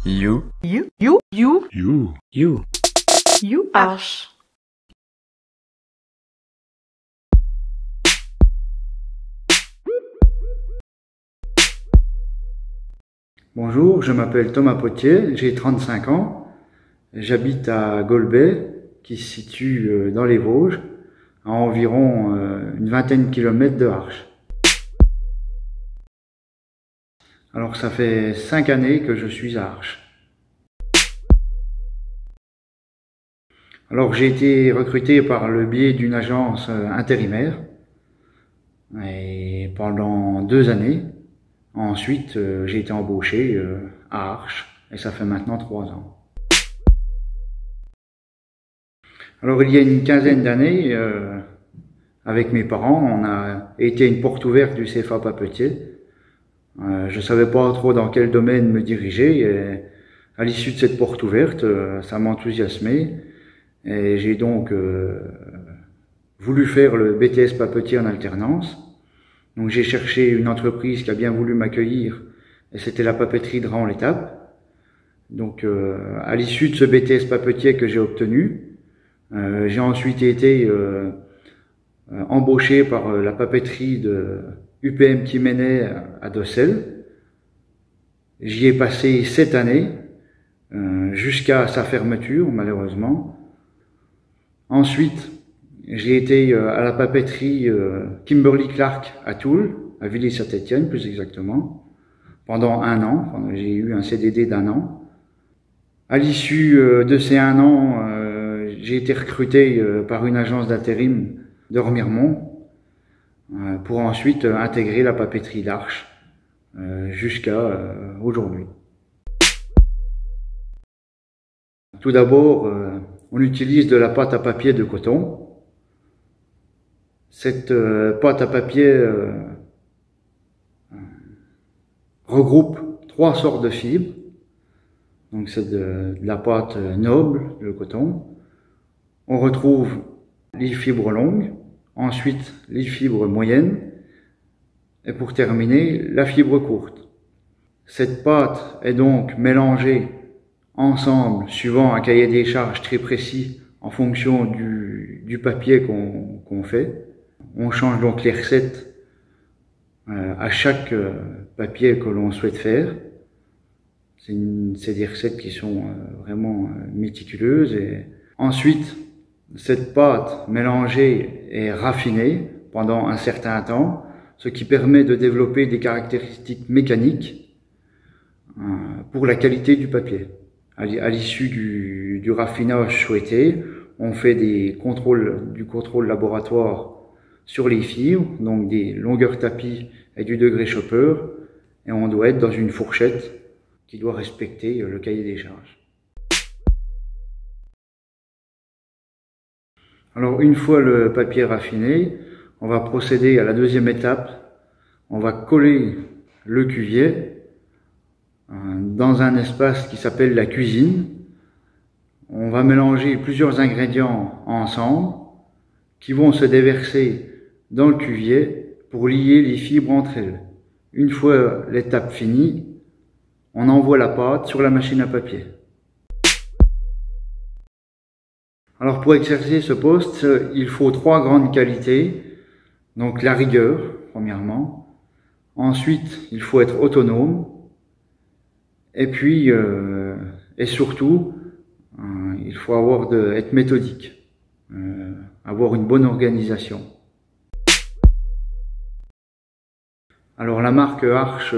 You. You. Arche. Bonjour, je m'appelle Thomas Potier, j'ai 35 ans, j'habite à Golbet, qui se situe dans les Vosges, à environ une vingtaine de kilomètres de Arches. Alors ça fait 5 années que je suis à Arches. Alors j'ai été recruté par le biais d'une agence intérimaire et pendant 2 années. Ensuite, j'ai été embauché à Arches et ça fait maintenant 3 ans. Alors il y a une quinzaine d'années, avec mes parents, on a été une porte ouverte du CFA Papetier. Je savais pas trop dans quel domaine me diriger et à l'issue de cette porte ouverte, ça m'enthousiasmait et j'ai donc voulu faire le BTS Papetier en alternance. Donc j'ai cherché une entreprise qui a bien voulu m'accueillir et c'était la papeterie de Raon-l'Étape. Donc à l'issue de ce BTS Papetier que j'ai obtenu, j'ai ensuite été embauché par la papeterie de UPM Kiménez à Dossel. J'y ai passé 7 années, jusqu'à sa fermeture malheureusement. Ensuite, j'ai été à la papeterie Kimberly-Clark à Toul, à Villiers-Saint-Étienne plus exactement, pendant 1 an. J'ai eu un CDD d'1 an. À l'issue de ces 1 an, j'ai été recruté par une agence d'intérim de Remiremont pour ensuite intégrer la papeterie d'Arches jusqu'à aujourd'hui. Tout d'abord, on utilise de la pâte à papier de coton. Cette pâte à papier regroupe 3 sortes de fibres. Donc c'est de la pâte noble, le coton. On retrouve les fibres longues, ensuite les fibres moyennes, et pour terminer, la fibre courte. Cette pâte est donc mélangée ensemble suivant un cahier des charges très précis en fonction du papier qu'on fait. On change donc les recettes à chaque papier que l'on souhaite faire. C'est des recettes qui sont vraiment méticuleuses. Et ensuite, cette pâte mélangée est raffinée pendant un certain temps, ce qui permet de développer des caractéristiques mécaniques pour la qualité du papier. À l'issue du raffinage souhaité, on fait du contrôle laboratoire sur les fibres, donc des longueurs tapis et du degré chopper, et on doit être dans une fourchette qui doit respecter le cahier des charges. Alors une fois le papier raffiné, on va procéder à la deuxième étape. On va coller le cuvier dans un espace qui s'appelle la cuisine. On va mélanger plusieurs ingrédients ensemble qui vont se déverser dans le cuvier pour lier les fibres entre elles. Une fois l'étape finie, on envoie la pâte sur la machine à papier. Alors pour exercer ce poste, il faut 3 grandes qualités. Donc la rigueur, premièrement. Ensuite, il faut être autonome. Et puis, et surtout, il faut être méthodique, avoir une bonne organisation. Alors la marque Arches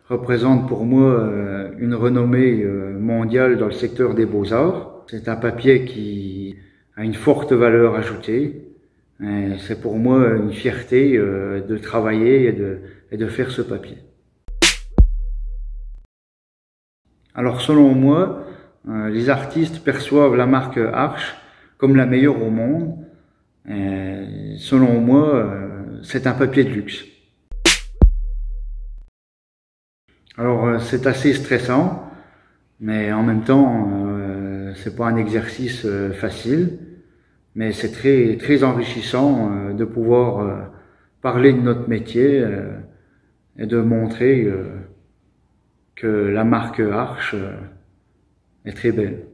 représente pour moi une renommée mondiale dans le secteur des beaux-arts. C'est un papier qui a une forte valeur ajoutée. C'est pour moi une fierté de travailler et de faire ce papier. Alors selon moi, les artistes perçoivent la marque Arches comme la meilleure au monde. Selon moi, c'est un papier de luxe. Alors c'est assez stressant, mais en même temps, c'est pas un exercice facile, mais c'est très enrichissant de pouvoir parler de notre métier et de montrer que la marque Arche est très belle.